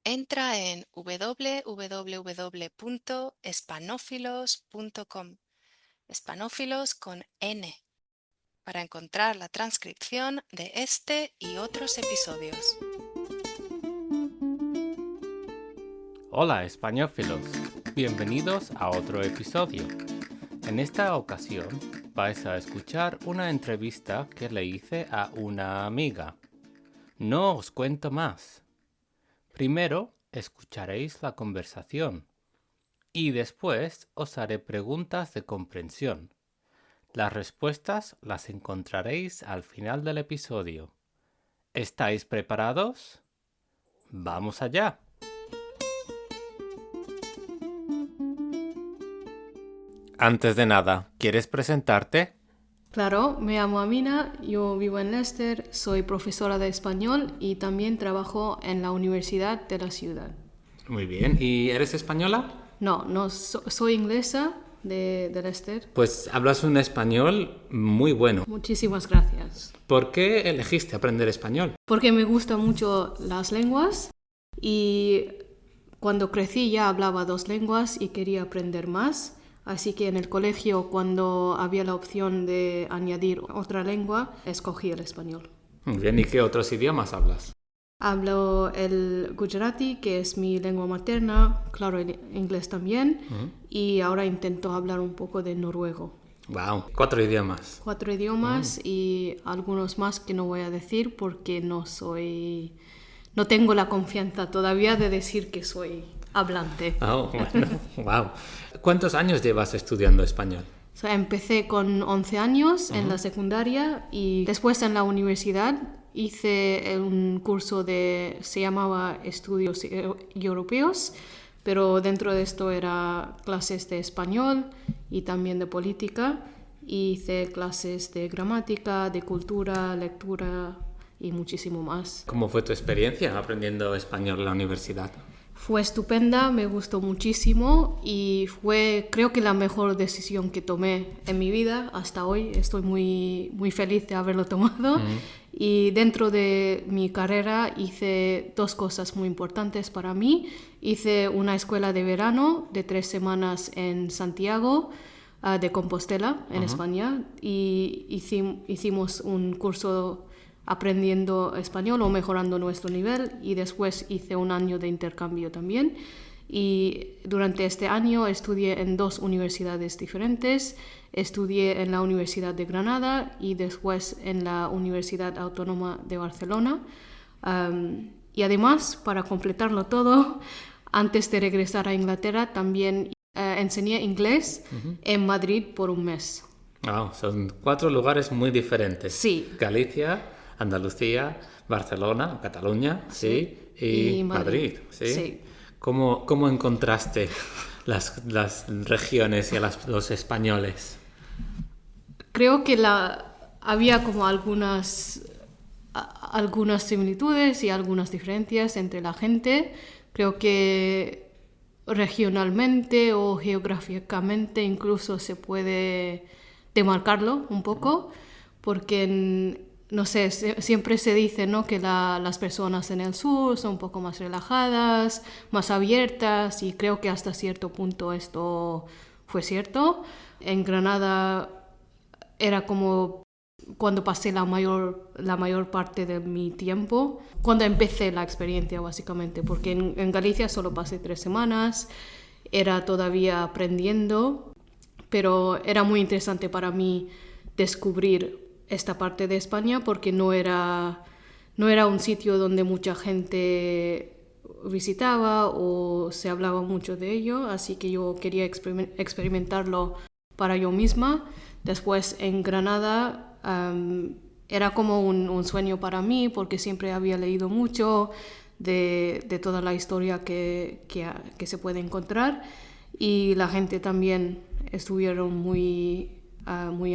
entra en www.hispanófilos.com, hispanófilos con N, para encontrar la transcripción de este y otros episodios. Hola, españófilos. Bienvenidos a otro episodio. En esta ocasión vais a escuchar una entrevista que le hice a una amiga. No os cuento más. Primero escucharéis la conversación y después os haré preguntas de comprensión. Las respuestas las encontraréis al final del episodio. ¿Estáis preparados? ¡Vamos allá! Antes de nada, ¿quieres presentarte? Claro, me llamo Amina, yo vivo en Leicester, soy profesora de español y también trabajo en la Universidad de la ciudad. Muy bien. ¿Y eres española? No, soy inglesa de Leicester. Pues hablas un español muy bueno. Muchísimas gracias. ¿Por qué elegiste aprender español? Porque me gustan mucho las lenguas y cuando crecí ya hablaba 2 lenguas y quería aprender más. Así que en el colegio, cuando había la opción de añadir otra lengua, escogí el español. Muy bien. ¿Y qué otros idiomas hablas? Hablo el gujarati, que es mi lengua materna, claro, el inglés también, y ahora intento hablar un poco de noruego. Wow, 4 idiomas. 4 idiomas y algunos más que no voy a decir porque no tengo la confianza todavía de decir que soy hablante. Oh, bueno, wow. ¿Cuántos años llevas estudiando español? O sea, empecé con 11 años en la secundaria y después en la universidad hice un curso se llamaba Estudios Europeos, pero dentro de esto era clases de español y también de política. Hice clases de gramática, de cultura, lectura y muchísimo más. ¿Cómo fue tu experiencia aprendiendo español en la universidad? Fue estupenda, me gustó muchísimo y fue, creo que la mejor decisión que tomé en mi vida hasta hoy. Estoy muy, muy feliz de haberlo tomado. Y dentro de mi carrera hice 2 cosas muy importantes para mí. Hice una escuela de verano de 3 semanas en Santiago de Compostela, en España, y hicimos un curso aprendiendo español o mejorando nuestro nivel, y después hice un año de intercambio también. Y durante este año estudié en 2 universidades diferentes. Estudié en la Universidad de Granada y después en la Universidad Autónoma de Barcelona. Y además, para completarlo todo, antes de regresar a Inglaterra también enseñé inglés en Madrid por un mes. Wow, son 4 lugares muy diferentes. Sí. Galicia, Andalucía, Barcelona, Cataluña, sí, y Madrid, ¿sí? Sí. ¿Cómo encontraste las regiones y a los españoles? Creo que había como algunas similitudes y algunas diferencias entre la gente. Creo que regionalmente o geográficamente incluso se puede demarcarlo un poco, porque no sé, siempre se dice, ¿no?, que las personas en el sur son un poco más relajadas, más abiertas, y creo que hasta cierto punto esto fue cierto. En Granada era como cuando pasé la mayor parte de mi tiempo, cuando empecé la experiencia básicamente, porque en Galicia solo pasé 3 semanas, era todavía aprendiendo, pero era muy interesante para mí descubrir esta parte de España porque no era un sitio donde mucha gente visitaba o se hablaba mucho de ello, así que yo quería experimentarlo para yo misma. Después en Granada era como un sueño para mí porque siempre había leído mucho de toda la historia que se puede encontrar, y la gente también estuvieron muy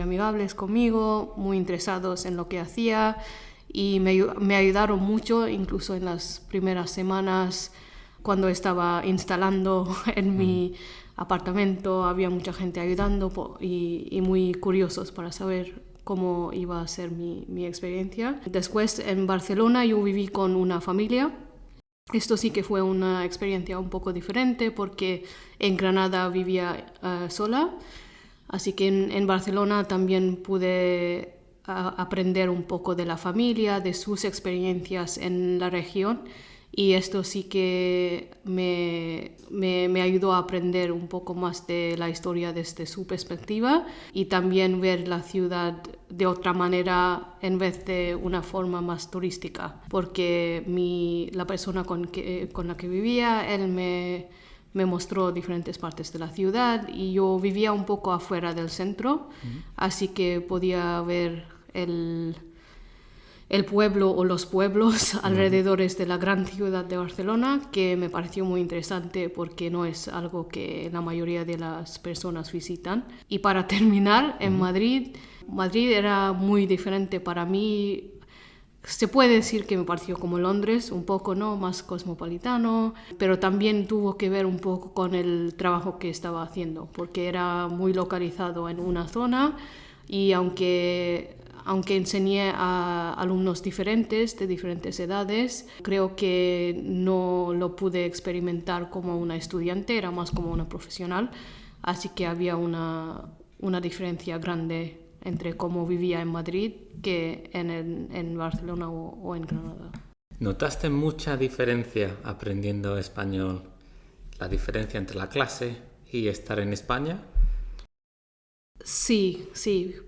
amigables conmigo, muy interesados en lo que hacía, y me ayudaron mucho incluso en las primeras semanas cuando estaba instalando en mi apartamento. Había mucha gente ayudando y muy curiosos para saber cómo iba a ser mi experiencia. Después en Barcelona yo viví con una familia Esto sí que fue una experiencia un poco diferente porque en Granada vivía sola, así que en Barcelona también pude aprender un poco de la familia, de sus experiencias en la región, y esto sí que me ayudó a aprender un poco más de la historia desde su perspectiva y también ver la ciudad de otra manera en vez de una forma más turística, porque la persona con la que vivía, él me mostró diferentes partes de la ciudad y yo vivía un poco afuera del centro, así que podía ver el pueblo o los pueblos alrededores de la gran ciudad de Barcelona, que me pareció muy interesante porque no es algo que la mayoría de las personas visitan. Y para terminar, en Madrid era muy diferente para mí. Se puede decir que me pareció como Londres, un poco, ¿no? Más cosmopolitano, pero también tuvo que ver un poco con el trabajo que estaba haciendo, porque era muy localizado en una zona y aunque enseñé a alumnos diferentes, de diferentes edades, creo que no lo pude experimentar como una estudiante, era más como una profesional, así que había una diferencia grande entre cómo vivía en Madrid que en Barcelona o en Granada. ¿Notaste mucha diferencia aprendiendo español? ¿La diferencia entre la clase y estar en España? Sí,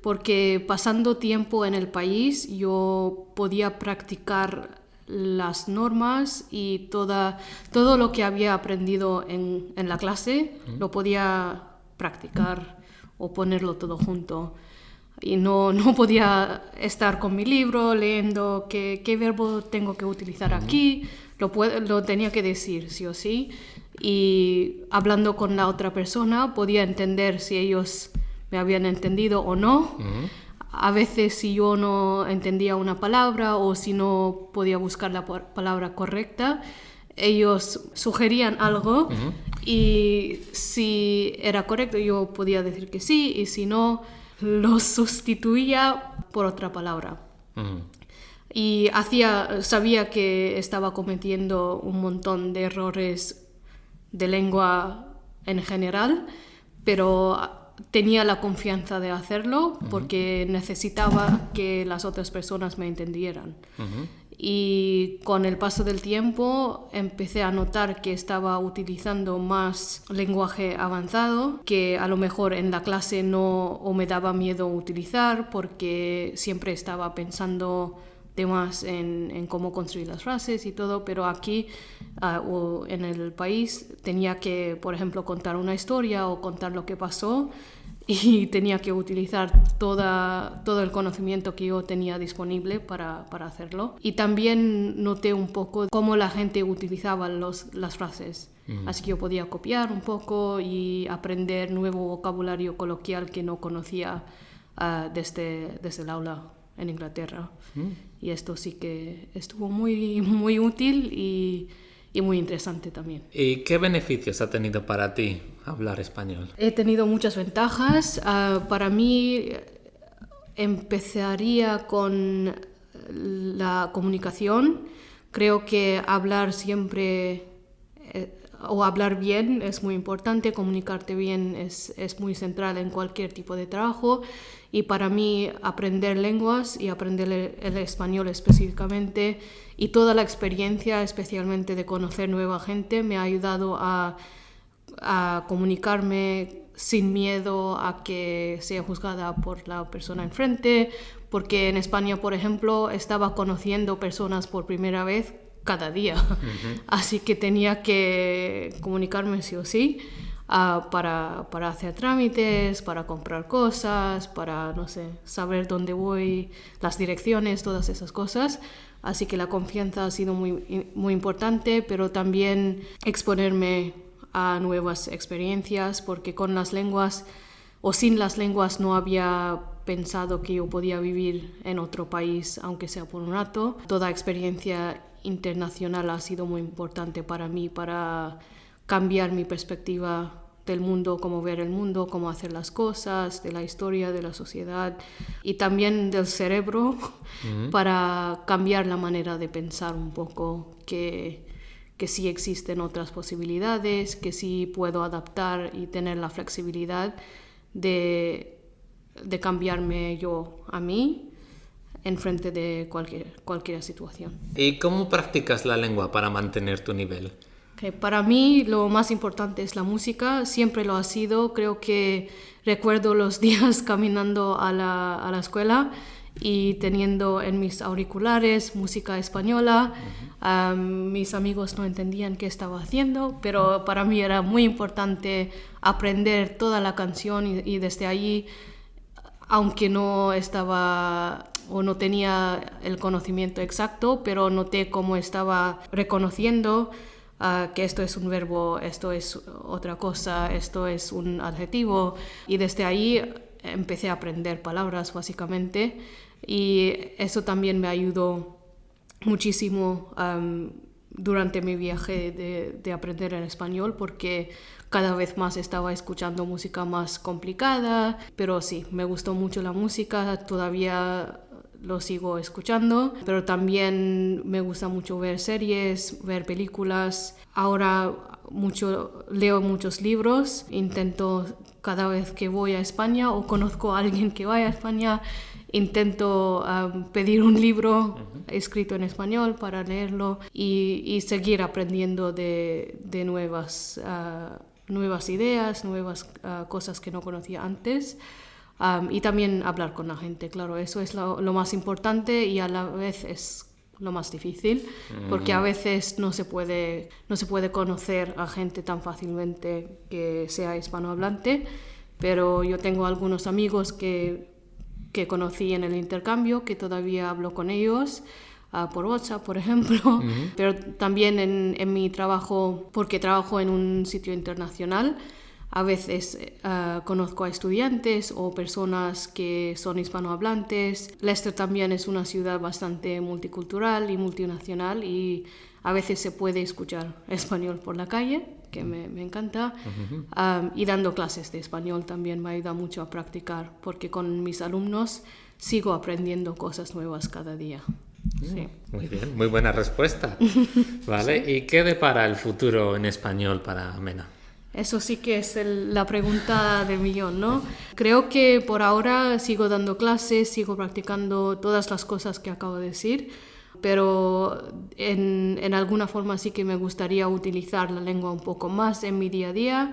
porque pasando tiempo en el país yo podía practicar las normas y todo lo que había aprendido en la clase lo podía practicar o ponerlo todo junto. Y no podía estar con mi libro leyendo qué verbo tengo que utilizar aquí, lo tenía que decir sí o sí. Y hablando con la otra persona podía entender si ellos me habían entendido o no. A veces si yo no entendía una palabra o si no podía buscar la palabra correcta, ellos sugerían algo y si era correcto yo podía decir que sí y si no, lo sustituía por otra palabra. Y sabía que estaba cometiendo un montón de errores de lengua en general, pero tenía la confianza de hacerlo porque necesitaba que las otras personas me entendieran. Y con el paso del tiempo empecé a notar que estaba utilizando más lenguaje avanzado, que a lo mejor en la clase no o me daba miedo utilizar porque siempre estaba pensando de más en cómo construir las frases y todo, pero aquí o en el país tenía que, por ejemplo, contar una historia o contar lo que pasó y tenía que utilizar todo el conocimiento que yo tenía disponible para hacerlo. Y también noté un poco cómo la gente utilizaba las frases. Así que yo podía copiar un poco y aprender nuevo vocabulario coloquial que no conocía desde el aula en Inglaterra. Y esto sí que estuvo muy, muy útil y muy interesante también. ¿Y qué beneficios ha tenido para ti hablar español? He tenido muchas ventajas. Para mí empezaría con la comunicación. Creo que hablar siempre o hablar bien es muy importante. Comunicarte bien es muy central en cualquier tipo de trabajo. Y para mí aprender lenguas y aprender el español específicamente y toda la experiencia, especialmente de conocer nueva gente, me ha ayudado a comunicarme sin miedo a que sea juzgada por la persona enfrente, porque en España, por ejemplo, estaba conociendo personas por primera vez cada día, así que tenía que comunicarme sí o sí. Para hacer trámites, para comprar cosas, para, no sé, saber dónde voy, las direcciones, todas esas cosas. Así que la confianza ha sido muy, muy importante, pero también exponerme a nuevas experiencias, porque con las lenguas o sin las lenguas no había pensado que yo podía vivir en otro país, aunque sea por un rato. Toda experiencia internacional ha sido muy importante para mí, para cambiar mi perspectiva del mundo, cómo ver el mundo, cómo hacer las cosas, de la historia, de la sociedad y también del cerebro para cambiar la manera de pensar un poco, que que sí existen otras posibilidades, que sí puedo adaptar y tener la flexibilidad de cambiarme yo a mí en frente de cualquier situación. ¿Y cómo practicas la lengua para mantener tu nivel? Okay, para mí lo más importante es la música, siempre lo ha sido. Creo que recuerdo los días caminando a la escuela y teniendo en mis auriculares música española. Mis amigos no entendían qué estaba haciendo, pero para mí era muy importante aprender toda la canción y desde allí, aunque no estaba o no tenía el conocimiento exacto, pero noté cómo estaba reconociendo que esto es un verbo, esto es otra cosa, esto es un adjetivo, y desde ahí empecé a aprender palabras básicamente, y eso también me ayudó muchísimo durante mi viaje de aprender en español, porque cada vez más estaba escuchando música más complicada, pero sí, me gustó mucho la música, todavía lo sigo escuchando, pero también me gusta mucho ver series, ver películas. Ahora leo muchos libros, intento cada vez que voy a España o conozco a alguien que vaya a España, intento pedir un libro escrito en español para leerlo y seguir aprendiendo de nuevas ideas, nuevas cosas que no conocía antes. Y también hablar con la gente, claro, eso es lo más importante y a la vez es lo más difícil, porque a veces no se puede conocer a gente tan fácilmente que sea hispanohablante, pero yo tengo algunos amigos que conocí en el intercambio, que todavía hablo con ellos, por WhatsApp, por ejemplo, pero también en mi trabajo, porque trabajo en un sitio internacional. A veces conozco a estudiantes o personas que son hispanohablantes. Leicester también es una ciudad bastante multicultural y multinacional y a veces se puede escuchar español por la calle, que me encanta. Y dando clases de español también me ayuda mucho a practicar, porque con mis alumnos sigo aprendiendo cosas nuevas cada día. Sí. Muy bien, muy buena respuesta. ¿Vale? Sí. ¿Y qué depara el futuro en español para Amena? Eso sí que es la pregunta del millón, ¿no? Creo que por ahora sigo dando clases, sigo practicando todas las cosas que acabo de decir, pero en alguna forma sí que me gustaría utilizar la lengua un poco más en mi día a día,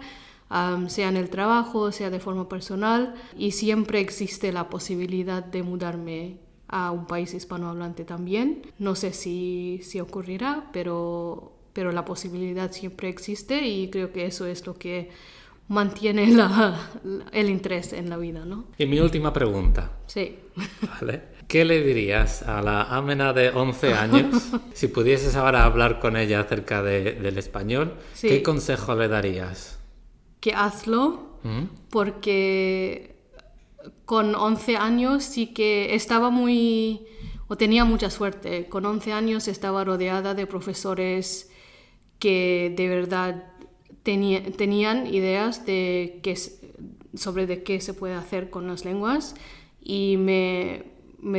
sea en el trabajo, sea de forma personal, y siempre existe la posibilidad de mudarme a un país hispanohablante también. No sé si ocurrirá, pero la posibilidad siempre existe y creo que eso es lo que mantiene el interés en la vida, ¿no? Y mi última pregunta. Sí. ¿Vale? ¿Qué le dirías a la Amena de 11 años si pudieses ahora hablar con ella acerca del español? Sí. ¿Qué consejo le darías? Que hazlo, porque con 11 años sí que tenía mucha suerte. Con 11 años estaba rodeada de profesores que de verdad tenían ideas sobre de qué se puede hacer con las lenguas y me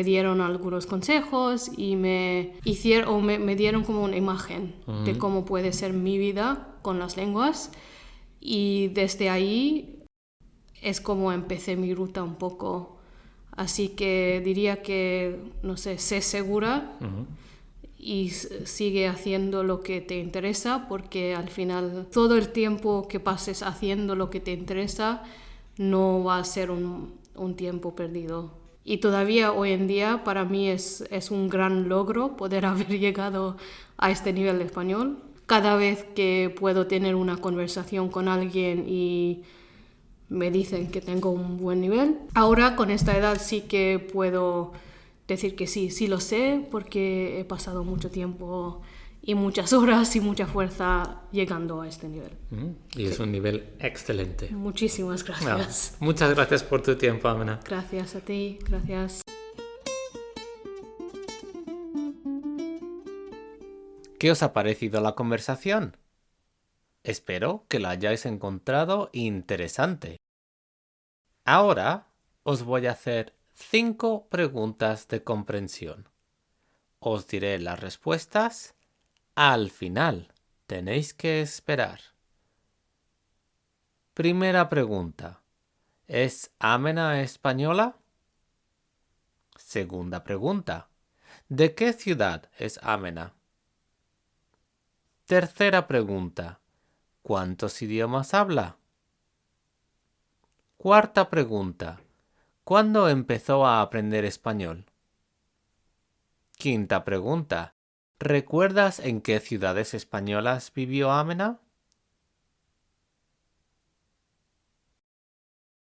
dieron algunos consejos y me dieron como una imagen de cómo puede ser mi vida con las lenguas, y desde ahí es como empecé mi ruta un poco. Así que diría que, no sé segura y sigue haciendo lo que te interesa, porque al final todo el tiempo que pases haciendo lo que te interesa no va a ser un tiempo perdido. Y todavía hoy en día para mí es un gran logro poder haber llegado a este nivel de español. Cada vez que puedo tener una conversación con alguien y me dicen que tengo un buen nivel, ahora con esta edad sí que puedo decir que sí lo sé, porque he pasado mucho tiempo y muchas horas y mucha fuerza llegando a este nivel. Y es un nivel excelente. Muchísimas gracias. No, muchas gracias por tu tiempo, Amena. Gracias a ti, gracias. ¿Qué os ha parecido la conversación? Espero que la hayáis encontrado interesante. Ahora os voy a hacer 5 preguntas de comprensión. Os diré las respuestas al final. Tenéis que esperar. Primera pregunta. ¿Es Amena española? Segunda pregunta. ¿De qué ciudad es Amena? Tercera pregunta. ¿Cuántos idiomas habla? Cuarta pregunta. ¿Cuándo empezó a aprender español? Quinta pregunta. ¿Recuerdas en qué ciudades españolas vivió Amena?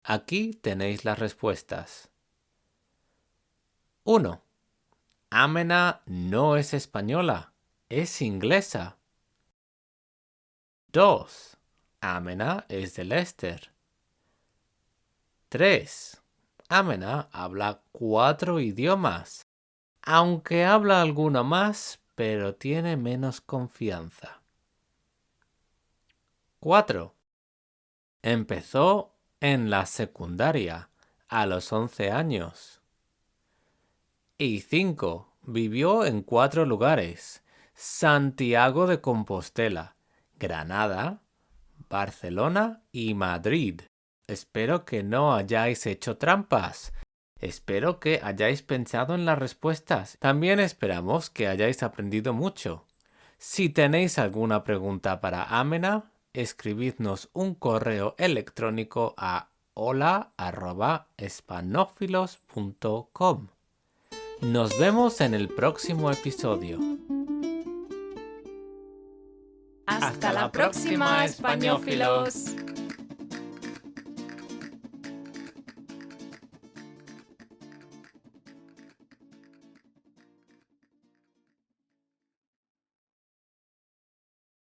Aquí tenéis las respuestas. 1. Amena no es española, es inglesa. 2. Amena es de Leicester. 3. Amena habla 4 idiomas, aunque habla alguno más, pero tiene menos confianza. 4. Empezó en la secundaria a los 11 años. Y 5. Vivió en 4 lugares: Santiago de Compostela, Granada, Barcelona y Madrid. Espero que no hayáis hecho trampas. Espero que hayáis pensado en las respuestas. También esperamos que hayáis aprendido mucho. Si tenéis alguna pregunta para Amena, escribidnos un correo electrónico a hola@hispanófilos.com. Nos vemos en el próximo episodio. Hasta la próxima, españófilos.